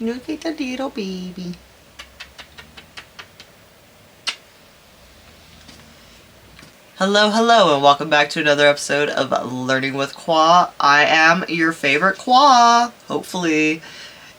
Look at the little baby. Hello, hello, and welcome back to another episode of Learning with Qua. I am your favorite Qua, hopefully.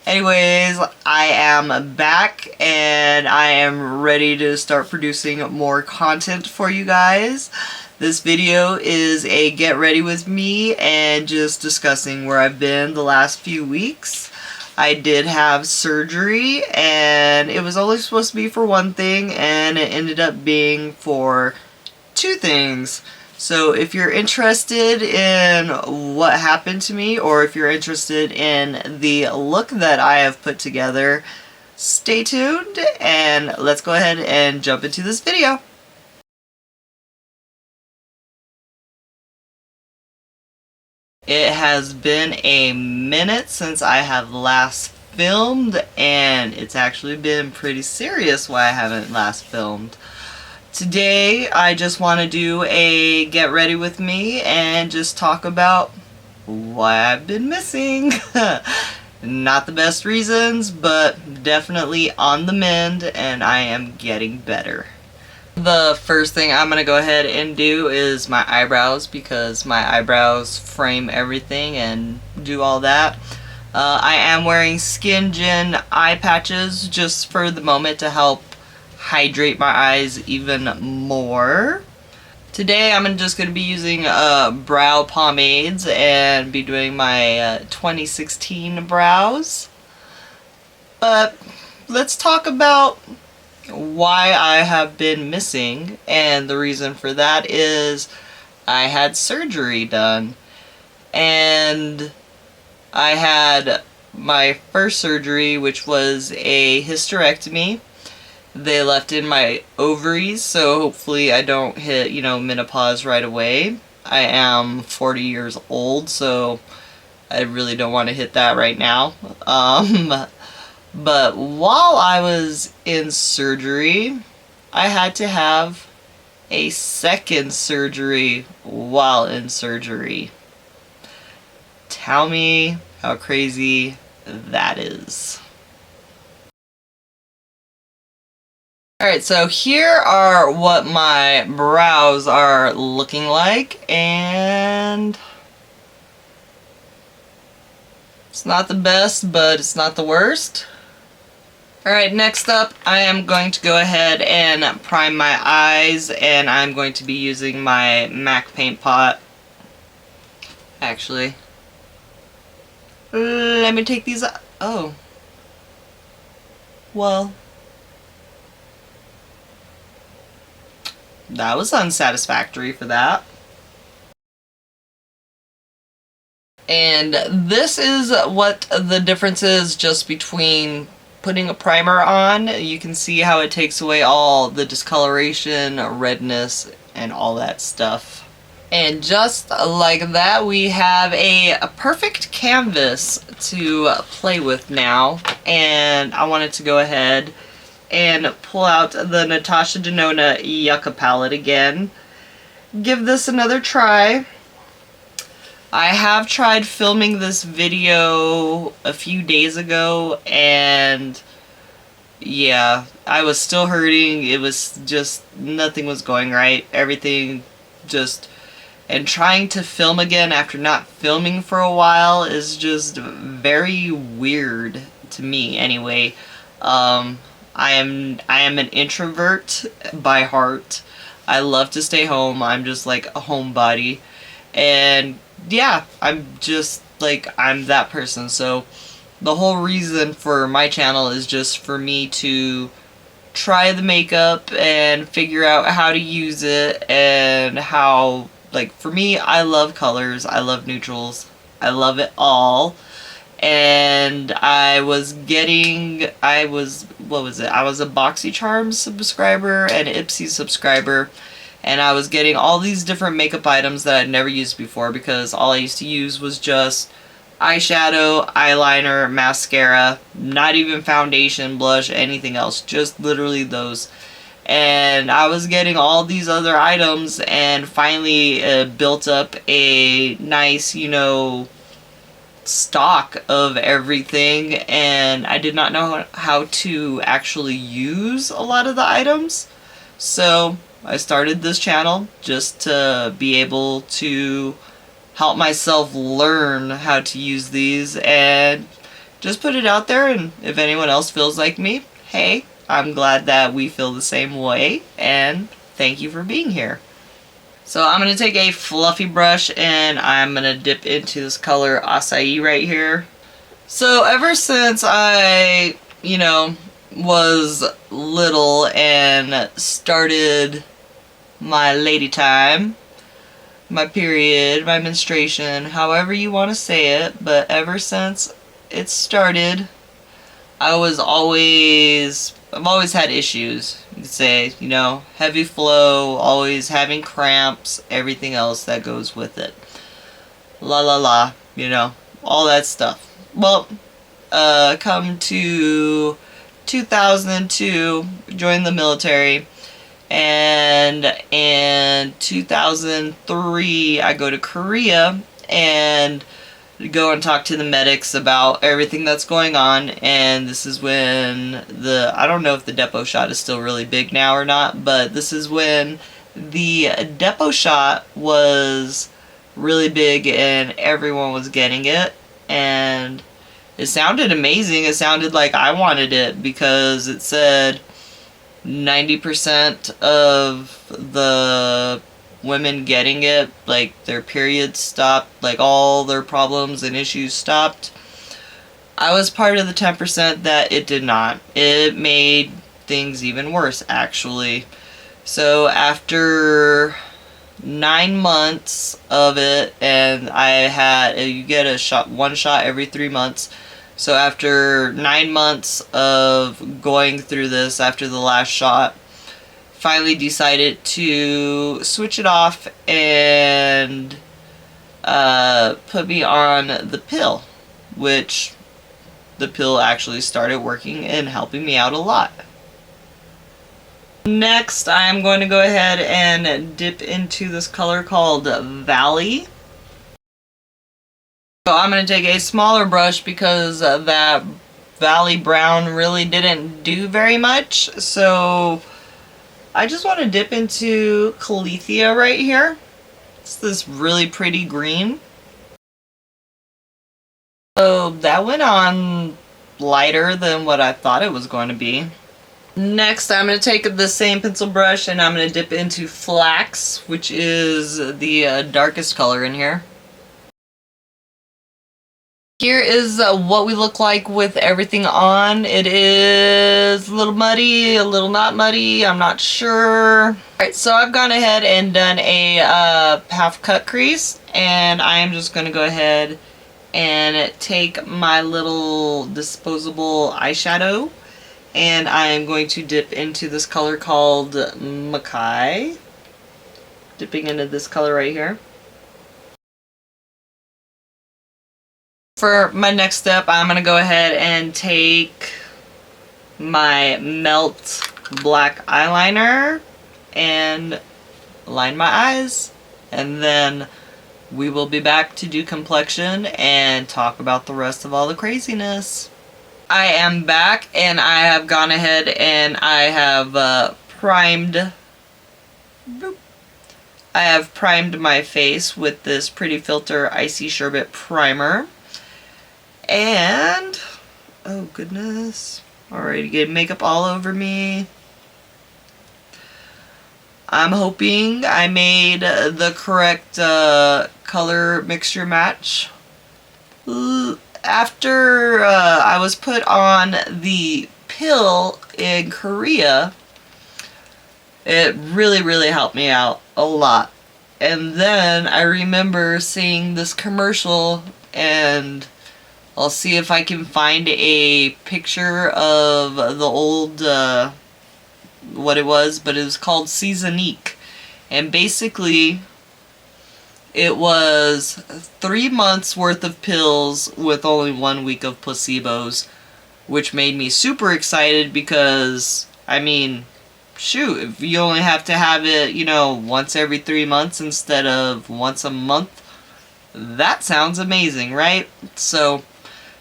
Anyways, I am back and I am ready to start producing more content for you guys. This video is a get ready with me and just discussing where I've been the last few weeks. I did have surgery and it was only supposed to be for one thing and it ended up being for two things. So if you're interested in what happened to me, or if you're interested in the look that I have put together, stay tuned and let's go ahead and jump into this video. It has been a minute since I have last filmed, and it's actually been pretty serious why I haven't last filmed. Today, I just want to do a get ready with me and just talk about why I've been missing. Not the best reasons, but definitely on the mend, and I am getting better. The first thing I'm going to go ahead and do is my eyebrows, because my eyebrows frame everything and do all that. I am wearing Skin Gen eye patches just for the moment to help hydrate my eyes even more. Today I'm just going to be using brow pomades and be doing my 2016 brows. But let's talk about why I have been missing, and the reason for that is I had surgery done, and I had my first surgery, which was a hysterectomy. They left in my ovaries, so hopefully I don't hit, menopause right away. I am 40 years old, so I really don't want to hit that right now. But while I was in surgery, I had to have a second surgery while in surgery. Tell me how crazy that is. Alright, so here are what my brows are looking like, and it's not the best, but it's not the worst. Alright, next up, I am going to go ahead and prime my eyes, and I'm going to be using my MAC paint pot. Actually, let me take these out. Oh. Well, that was unsatisfactory for that. And this is what the difference is just between putting a primer on. You can see how it takes away all the discoloration, redness, and all that stuff. And just like that, we have a perfect canvas to play with now. And I wanted to go ahead and pull out the Natasha Denona Yucca palette again. Give this another try. I have tried filming this video a few days ago, and yeah, I was still hurting. It was just, nothing was going right. Everything just, and trying to film again after not filming for a while is just very weird to me anyway. I am an introvert by heart. I love to stay home. I'm just like a homebody. And yeah, I'm just like, I'm that person. So the whole reason for my channel is just for me to try the makeup and figure out how to use it, and how, like, for me, I love colors, I love neutrals, I love it all. And I was a BoxyCharm subscriber and Ipsy subscriber, and I was getting all these different makeup items that I'd never used before, because all I used to use was just eyeshadow, eyeliner, mascara, not even foundation, blush, anything else, just literally those. And I was getting all these other items, and finally built up a nice, stock of everything, and I did not know how to actually use a lot of the items. So I started this channel just to be able to help myself learn how to use these and just put it out there. And if anyone else feels like me, hey, I'm glad that we feel the same way, and thank you for being here. So I'm going to take a fluffy brush and I'm going to dip into this color acai right here. So ever since I, was little and started my lady time, my period, my menstruation, however you want to say it, but ever since it started, I've always had issues. You could say, heavy flow, always having cramps, everything else that goes with it. La la la, all that stuff. Well, come to 2002, joined the military, and in 2003 I go to Korea and go and talk to the medics about everything that's going on. And this is when I don't know if the depot shot is still really big now or not, but this is when the depot shot was really big and everyone was getting it, and it sounded amazing. It sounded like I wanted it because it said 90% of the women getting it, like, their periods stopped, like, all their problems and issues stopped. I was part of the 10% that it did not. It made things even worse, actually. So after 9 months of it, and you get one shot every 3 months. So after 9 months of going through this, after the last shot, finally decided to switch it off and put me on the pill, which the pill actually started working and helping me out a lot. Next, I'm going to go ahead and dip into this color called Valley. So I'm going to take a smaller brush because that Valley Brown really didn't do very much. So I just want to dip into Caletheia right here. It's this really pretty green. So that went on lighter than what I thought it was going to be. Next, I'm going to take the same pencil brush and I'm going to dip into Flax, which is the darkest color in here. Here is what we look like with everything on. It is a little muddy, a little not muddy, I'm not sure. Alright, so I've gone ahead and done a half cut crease, and I am just going to go ahead and take my little disposable eyeshadow, and I am going to dip into this color called Makai. Dipping into this color right here. For my next step, I'm going to go ahead and take my Melt black eyeliner and line my eyes, and then we will be back to do complexion and talk about the rest of all the craziness. I am back, and I have gone ahead and I have primed my face with this Pretty Filter Icy Sherbet Primer. And, oh goodness, already getting makeup all over me. I'm hoping I made the correct color mixture match. After I was put on the pill in Korea, it really helped me out a lot. And then I remember seeing this commercial, and I'll see if I can find a picture of the old, what it was, but it was called Seasonique. And basically, it was 3 months worth of pills with only 1 week of placebos, which made me super excited because, I mean, shoot, if you only have to have it, once every 3 months instead of once a month, That sounds amazing, right? So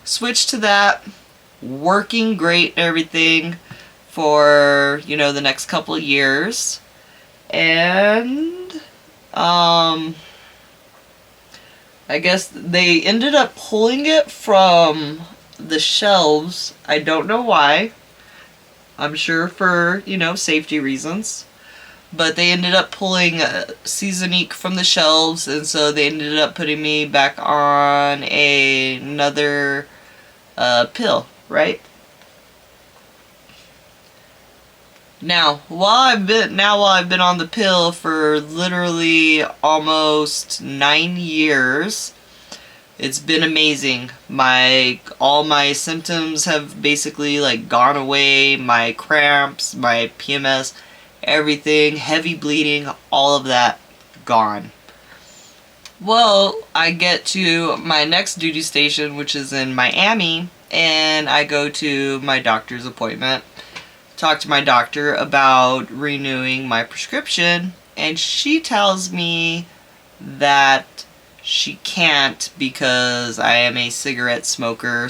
switch to that, working great and everything for, you know, the next couple of years. And I guess they ended up pulling it from the shelves. I don't know why. I'm sure for, you know, safety reasons. But they ended up pulling Seasonique from the shelves, and so they ended up putting me back on another pill, right? Now, while I've been on the pill for literally almost 9 years, it's been amazing. All my symptoms have basically like gone away. My cramps, my PMS, everything, heavy bleeding, all of that gone. Well, I get to my next duty station, which is in Miami, and I go to my doctor's appointment, talk to my doctor about renewing my prescription, and she tells me that she can't because I am a cigarette smoker,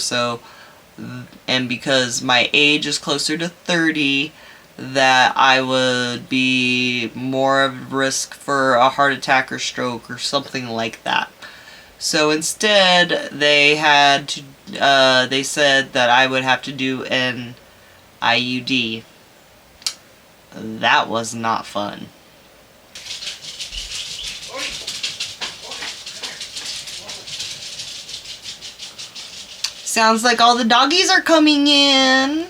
and because my age is closer to 30, that I would be more of a risk for a heart attack or stroke or something like that. So instead, they said that I would have to do an IUD. That was not fun. Sounds like all the doggies are coming in.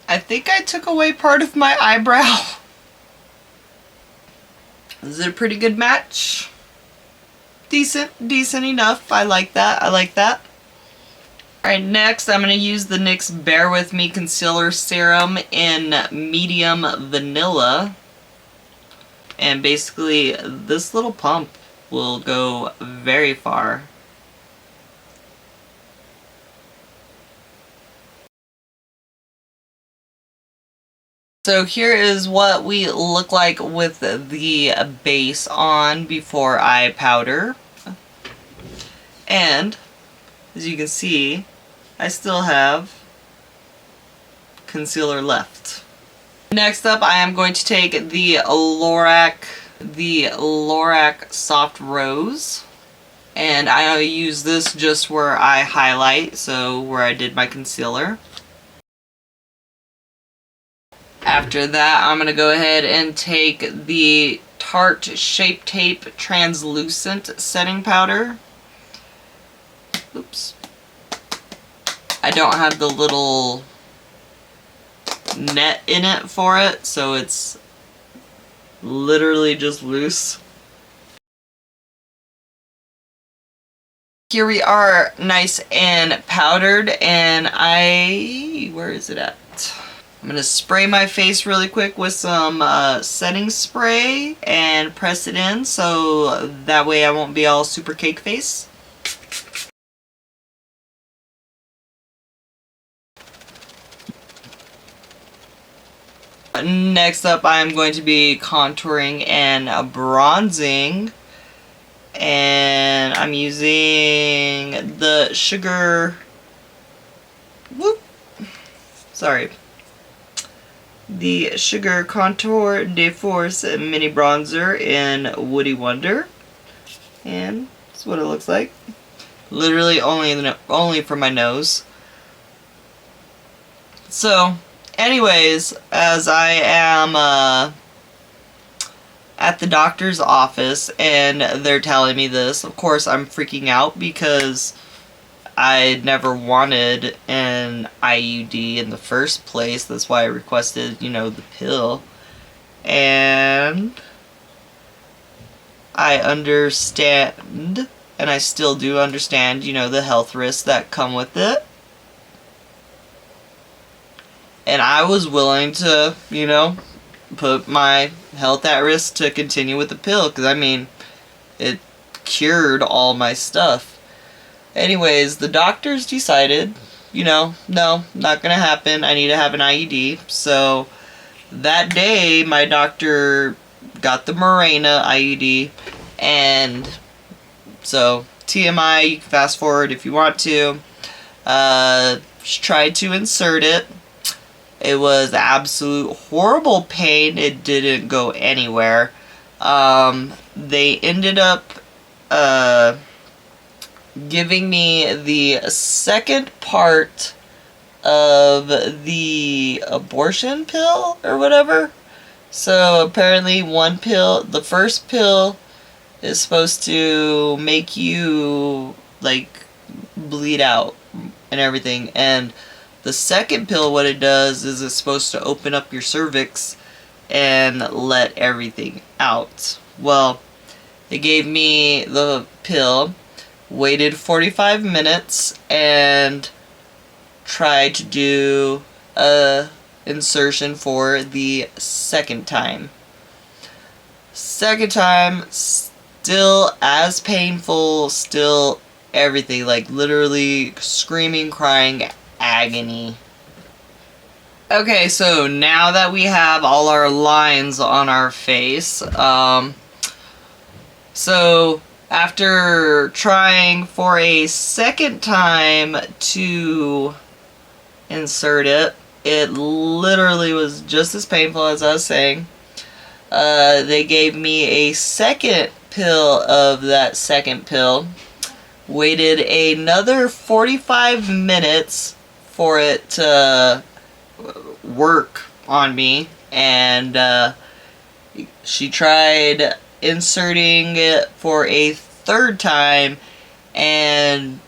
I think I took away part of my eyebrow. Is it a pretty good match? Decent enough. I like that. Alright, next I'm going to use the NYX Bear With Me Concealer Serum in medium vanilla. And basically, this little pump will go very far. So here is what we look like with the base on before I powder. And as you can see, I still have concealer left. Next up, I am going to take the Lorac Soft Rose. And I use this just where I highlight, so where I did my concealer. After that, I'm going to go ahead and take the Tarte Shape Tape Translucent Setting Powder. Oops. I don't have the little net in it for it, so it's literally just loose. Here we are, nice and powdered, and where is it at? I'm going to spray my face really quick with some setting spray and press it in so that way I won't be all super cake face. Next up, I'm going to be contouring and bronzing, and I'm using the the Sugar Contour de Force Mini Bronzer in Woody Wonder, and that's what it looks like. Literally only for my nose. So, anyways, as I am at the doctor's office and they're telling me this, of course I'm freaking out because I never wanted an IUD in the first place. That's why I requested, you know, the pill. And I understand, and I still do understand, you know, the health risks that come with it. And I was willing to, you know, put my health at risk to continue with the pill, because, I mean, it cured all my stuff. Anyways, the doctors decided, you know, no, not gonna happen. I need to have an IUD. So that day, my doctor got the Mirena IUD, and So TMI, you can fast forward if you want to. Tried to insert it. It was absolute horrible pain. It didn't go anywhere. They ended up giving me the second part of the abortion pill or whatever. So apparently one pill, the first pill is supposed to make you like bleed out and everything, and the second pill, what it does is it's supposed to open up your cervix and let everything out. Well, they gave me the pill, waited 45 minutes, and tried to do a insertion for the second time. Second time, still as painful, still everything, like literally screaming, crying, agony. Okay, so now that we have all our lines on our face, so after trying for a second time to insert it, it literally was just as painful as I was saying. They gave me a second pill of that second pill, waited another 45 minutes for it to work on me, and she tried inserting it for a third time, and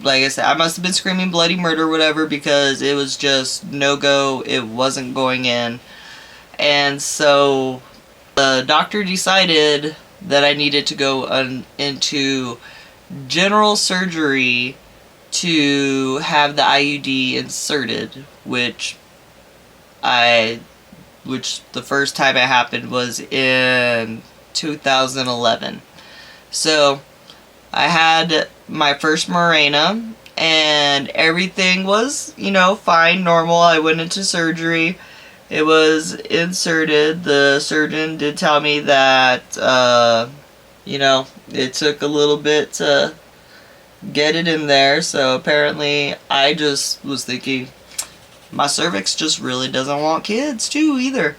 like I said, I must have been screaming bloody murder or whatever, because it was just no go. It wasn't going in. And so the doctor decided that I needed to go into general surgery to have the IUD inserted, which the first time it happened was in 2011. So I had my first Mirena, and everything was, fine, normal. I went into surgery. It was inserted. The surgeon did tell me that, it took a little bit to get it in there. So apparently I just was thinking, my cervix just really doesn't want kids too either.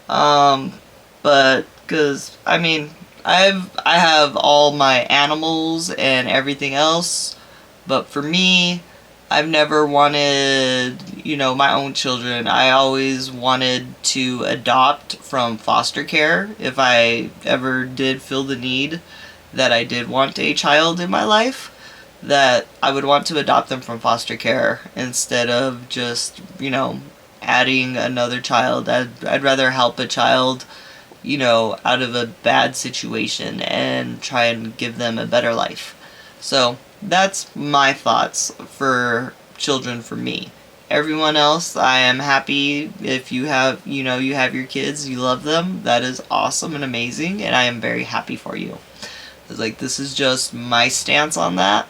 But because I have all my animals and everything else, but for me, I've never wanted, my own children. I always wanted to adopt from foster care if I ever did feel the need that I did want a child in my life, that I would want to adopt them from foster care instead of just, adding another child. I'd rather help a child, out of a bad situation and try and give them a better life. So that's my thoughts for children for me. Everyone else, I am happy if you have, you have your kids, you love them. That is awesome and amazing, and I am very happy for you. It's like, this is just my stance on that.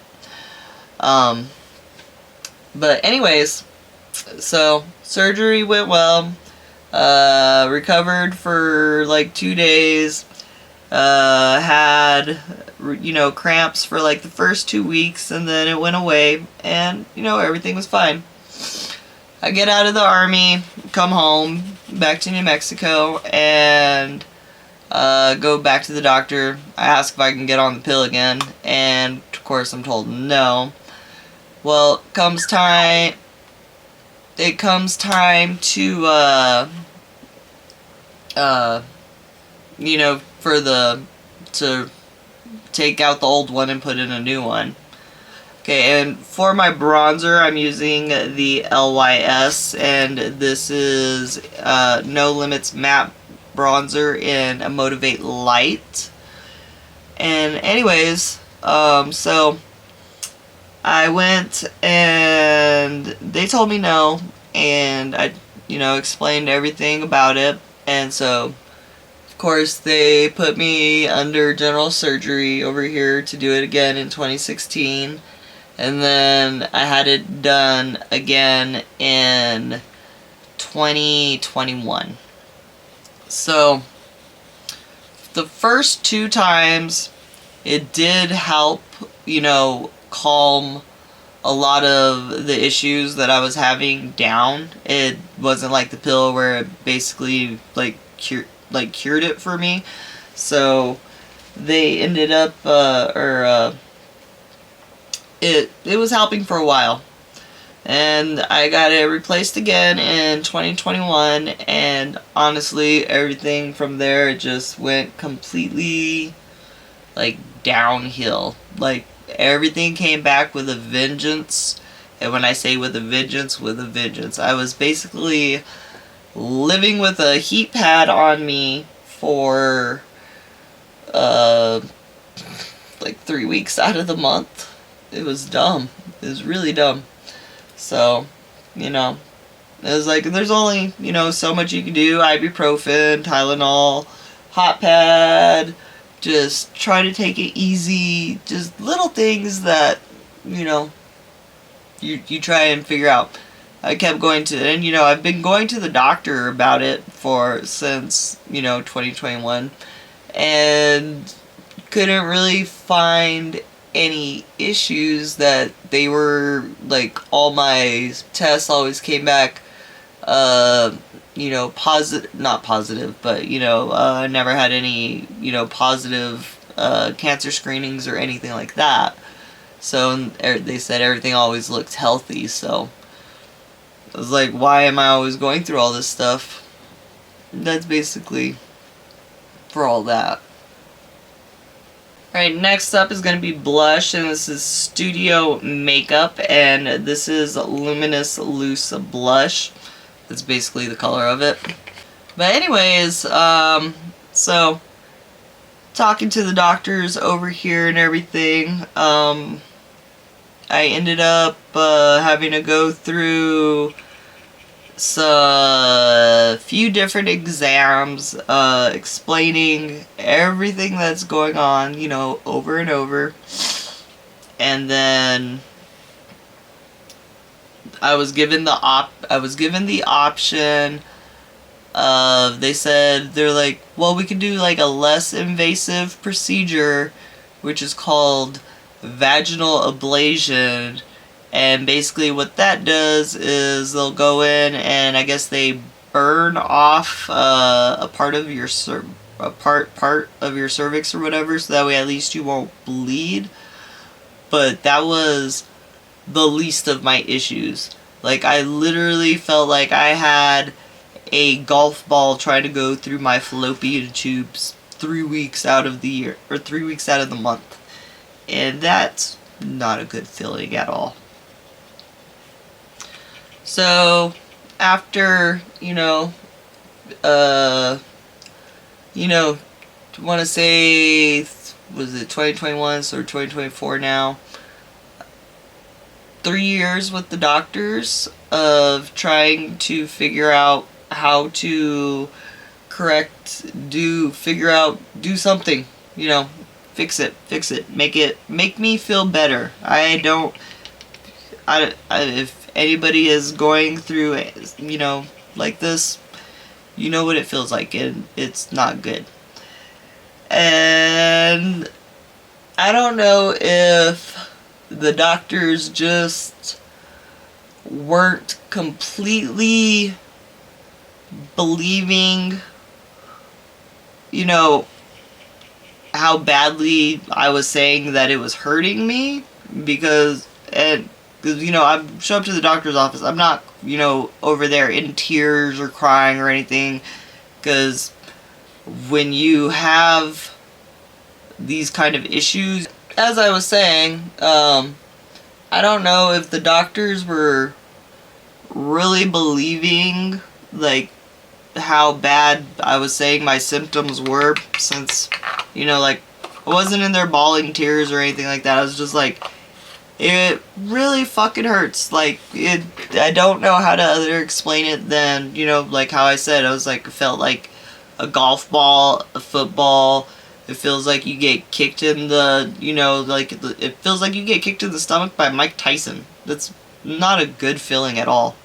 But anyways, so surgery went well. Recovered for like 2 days. Had, cramps for like the first 2 weeks, and then it went away, and, everything was fine. I get out of the Army, come home, back to New Mexico, and go back to the doctor. I ask if I can get on the pill again, and of course I'm told no. Well, it comes time to to take out the old one and put in a new one. Okay, and for my bronzer, I'm using the LYS, and this is No Limits Matte Bronzer in a Motivate Light. And anyways, so I went and they told me no, and I, explained everything about it, and so of course they put me under general surgery over here to do it again in 2016, and then I had it done again in 2021. So the first 2 times It did help, calm a lot of the issues that I was having down. It wasn't like the pill where it basically cured it for me. So they ended up it was helping for a while. And I got it replaced again in 2021, and honestly, everything from there just went completely, downhill. Everything came back with a vengeance, and when I say with a vengeance, with a vengeance. I was basically living with a heat pad on me for, 3 weeks out of the month. It was dumb. It was really dumb. So, it was there's only, so much you can do. Ibuprofen, Tylenol, hot pad, just try to take it easy. Just little things that, you try and figure out. I kept going to, and I've been going to the doctor about it since 2021, and couldn't really find any issues. That they were all my tests always came back positive, not positive, but I never had any positive cancer screenings or anything like that. So they said everything always looked healthy. So I was like, why am I always going through all this stuff? That's basically for all that. Alright, next up is going to be blush, and this is Studio Makeup, and this is Luminous Loose Blush. That's basically the color of it. But anyways, so, talking to the doctors over here and everything, I ended up having to go through a few different exams, explaining everything that's going on, over and over. And then I was given the option of, they're like, well, we could do a less invasive procedure, which is called vaginal ablation. And basically what that does is they'll go in and I guess they burn off a part of your part of your cervix or whatever, so that way at least you won't bleed. But that was the least of my issues. I literally felt like I had a golf ball trying to go through my fallopian tubes 3 weeks out of the year, or 3 weeks out of the month. And that's not a good feeling at all. So, after, want to say, was it 2021, so 2024 now? 3 years with the doctors of trying to figure out how to do something, fix it, make me feel better. If anybody is going through, like this, you know what it feels like, and it's not good. And I don't know if the doctors just weren't completely believing, how badly I was saying that it was hurting me, because I show up to the doctor's office, I'm not, over there in tears or crying or anything, because when you have these kind of issues, as I was saying, I don't know if the doctors were really believing, how bad I was saying my symptoms were, since, I wasn't in there bawling tears or anything like that. I was just it really fucking hurts. I don't know how to other explain it than, how I said, I was it felt like a golf ball, a football. It feels like you get kicked in the, it feels like you get kicked in the stomach by Mike Tyson. That's not a good feeling at all.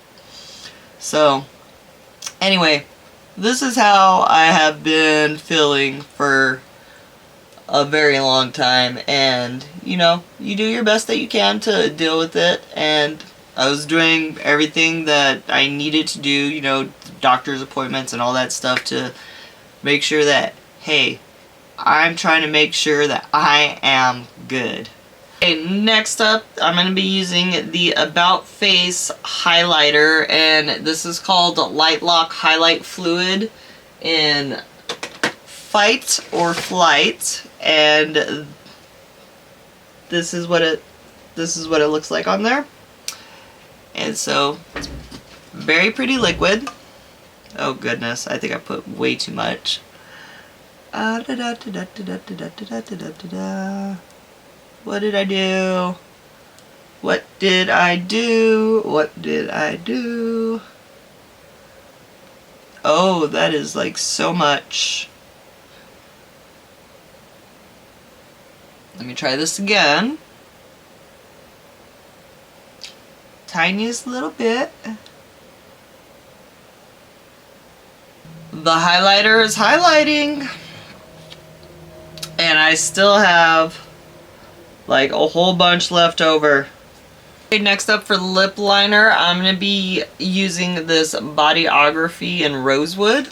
So, anyway, this is how I have been feeling for a very long time, and you know, you do your best that you can to deal with it. And I was doing everything that I needed to do, you know, doctor's appointments and all that stuff to make sure that, hey, I'm trying to make sure that I am good. Okay, next up, I'm going to be using the About Face highlighter, and this is called Light Lock Highlight Fluid in Fight or Flight, and this is what it looks like on there. And so, it's very pretty liquid. Oh goodness, I think I put way too much. What did I do? What did I do? What did I do? Oh, that is like so much. Let me try this again. Tiniest little bit. The highlighter is highlighting. And I still have like a whole bunch left over. Okay, next up for lip liner, I'm going to be using this Bodyography in Rosewood.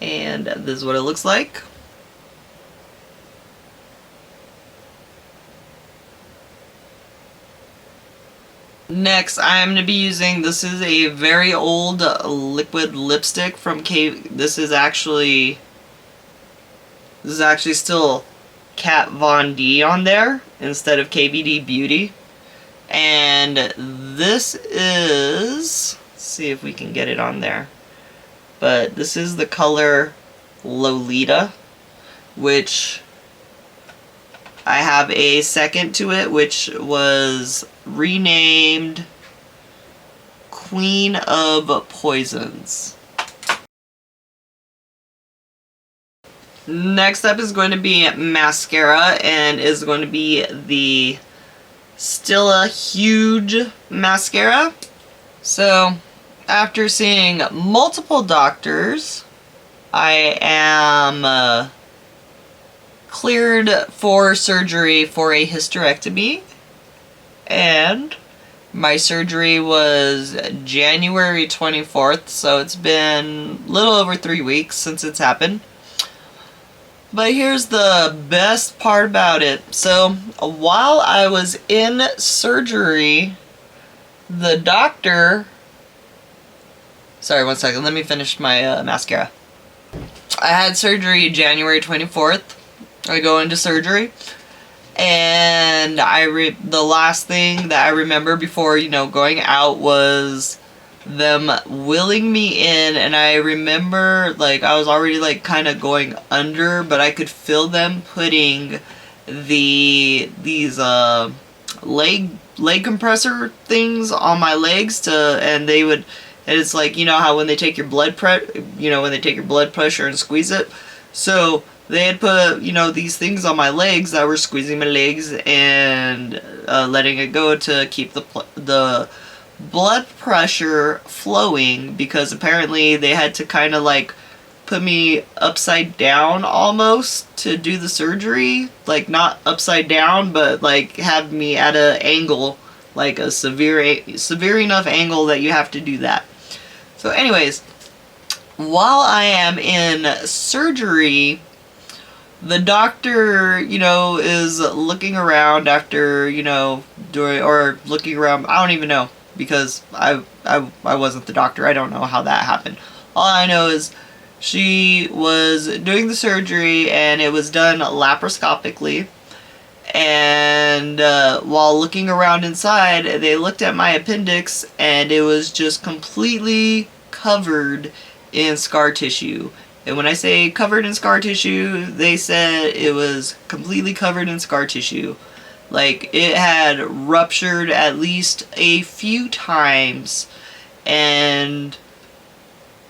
And this is what it looks like. Next, I'm going to be using, this is a very old liquid lipstick from this is actually still Kat Von D on there instead of KVD Beauty. And this is, let's see if we can get it on there. But this is the color Lolita, which I have a second to it, which was renamed Queen of Poisons. Next up is going to be mascara, and is going to be the Stila Huge mascara. So, after seeing multiple doctors, I am cleared for surgery for a hysterectomy, and my surgery was January 24th, so it's been a little over 3 weeks since it's happened. But here's the best part about it. So, while I was in surgery, the doctor... Sorry, one second. Let me finish my mascara. I had surgery January 24th. I go into surgery. And the last thing that I remember before, you know, going out was them wheeling me in, and I remember like I was already like kind of going under, but I could feel them putting these leg compressor things on my legs and it's like, you know how when they take your blood pressure and squeeze it. So they had put, you know, these things on my legs that were squeezing my legs and letting it go to keep the blood pressure flowing, because apparently they had to kind of like put me upside down almost to do the surgery. Like not upside down, but like have me at an angle, like a severe enough angle that you have to do that. So anyways, while I am in surgery, the doctor, you know, is looking around after, you know, looking around, I don't even know, because I wasn't the doctor. I don't know how that happened. All I know is she was doing the surgery, and it was done laparoscopically. And while looking around inside, they looked at my appendix, and it was just completely covered in scar tissue. And when I say covered in scar tissue, they said it was completely covered in scar tissue. Like, it had ruptured at least a few times, and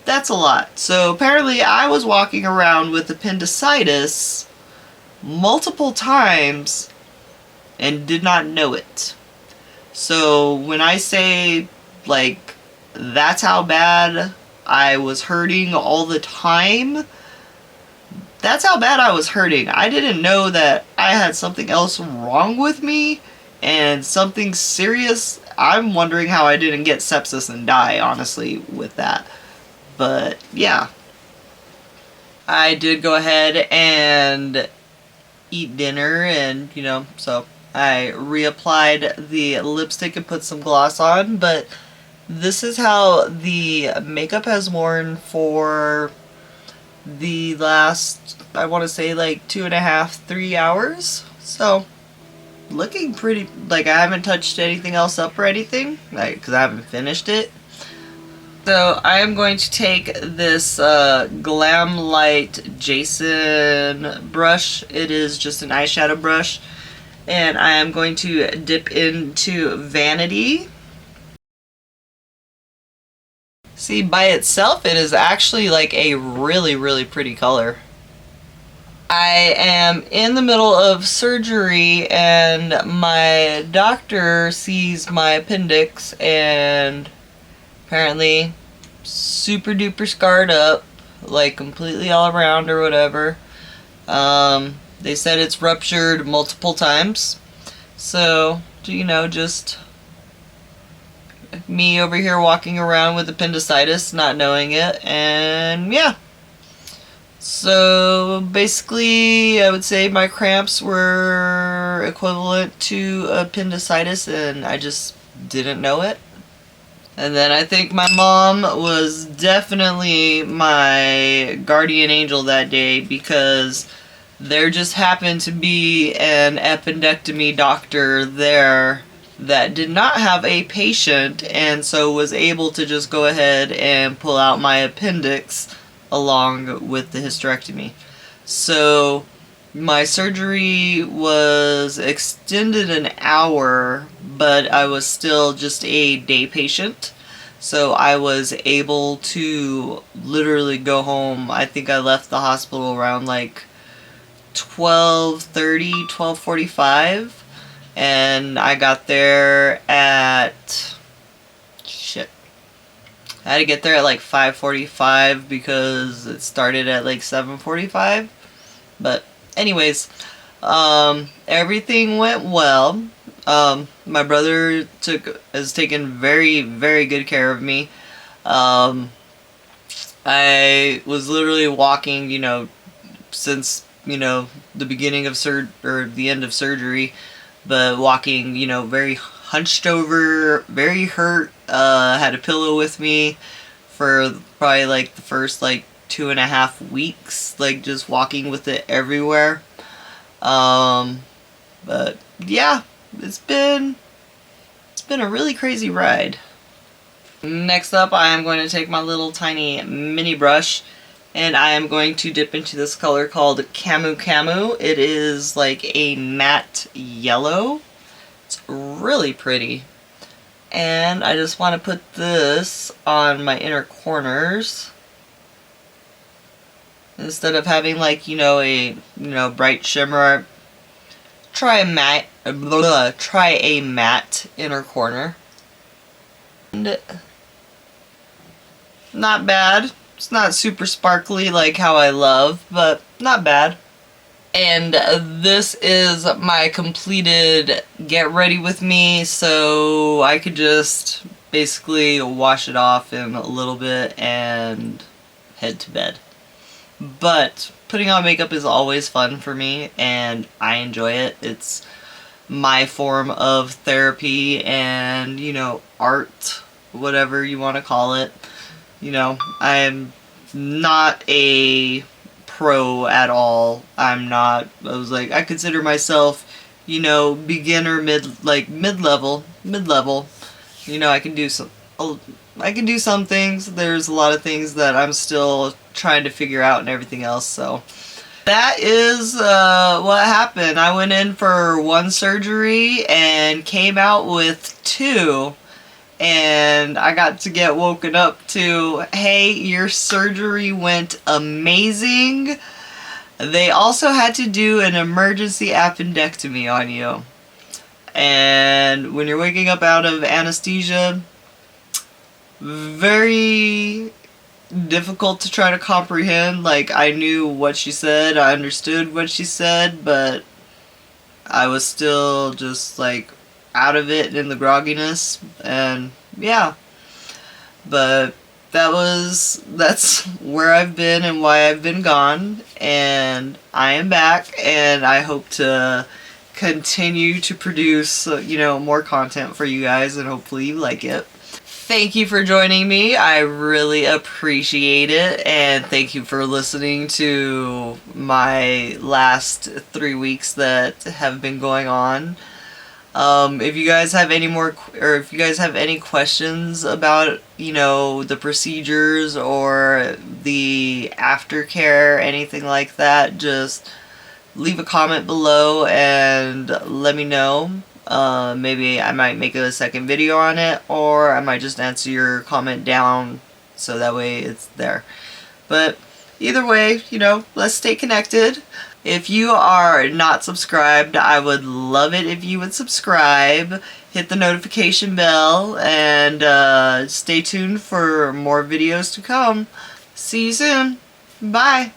that's a lot. So apparently I was walking around with appendicitis multiple times and did not know it. So when I say, like, that's how bad I was hurting all the time, that's how bad I was hurting. I didn't know that I had something else wrong with me and something serious. I'm wondering how I didn't get sepsis and die, honestly, with that. But yeah, I did go ahead and eat dinner, and so I reapplied the lipstick and put some gloss on. But this is how the makeup has worn for the last, I want to say, like 2.5, 3 hours. So looking pretty, like I haven't touched anything else up or anything, like, because I haven't finished it. So I am going to take this Glam Light Jason brush. It is just an eyeshadow brush, and I am going to dip into Vanity. See, by itself it is actually like a really, really pretty color. I am in the middle of surgery, and my doctor sees my appendix, and apparently super duper scarred up, like completely all around or whatever. They said it's ruptured multiple times. So, just me over here walking around with appendicitis, not knowing it, and yeah. So basically, I would say my cramps were equivalent to appendicitis, and I just didn't know it. And then I think my mom was definitely my guardian angel that day, because there just happened to be an appendectomy doctor there that did not have a patient, and so was able to just go ahead and pull out my appendix along with the hysterectomy. So my surgery was extended an hour, but I was still just a day patient. So I was able to literally go home. I think I left the hospital around like 12:30, 12:45. And I got there at, I had to get there at like 5:45 because it started at like 7:45. But anyways, everything went well. My brother has taken very, very good care of me. I was literally walking, since, the beginning of the end of surgery, but walking, very hunched over, very hurt. Had a pillow with me for probably like the first like 2.5 weeks, like just walking with it everywhere. But yeah, it's been a really crazy ride. Next up, I am going to take my little tiny mini brush, and I am going to dip into this color called Camu Camu. It is like a matte yellow. It's really pretty. And I just want to put this on my inner corners, instead of having like, a bright shimmer. Try a matte inner corner. And not bad. It's not super sparkly like how I love, but not bad. And this is my completed get ready with me, so I could just basically wash it off in a little bit and head to bed. But putting on makeup is always fun for me, and I enjoy it. It's my form of therapy and, art, whatever you want to call it. I'm not a pro at all. I consider myself, beginner, mid-level. I can do some things. There's a lot of things that I'm still trying to figure out and everything else, so that is what happened. I went in for 1 surgery and came out with 2. And I got to get woken up to, hey, your surgery went amazing. They also had to do an emergency appendectomy on you. And when you're waking up out of anesthesia, very difficult to try to comprehend. Like, I knew what she said, I understood what she said, but I was still just like out of it in the grogginess, and yeah. But that's where I've been and why I've been gone, and I am back, and I hope to continue to produce, more content for you guys, and hopefully you like it. Thank you for joining me. I really appreciate it, and thank you for listening to my last 3 weeks that have been going on. If you guys have any more, or if you guys have any questions about, the procedures or the aftercare, anything like that, just leave a comment below and let me know. Maybe I might make a second video on it, or I might just answer your comment down so that way it's there. But either way, let's stay connected. If you are not subscribed, I would love it if you would subscribe, hit the notification bell, and stay tuned for more videos to come. See you soon. Bye.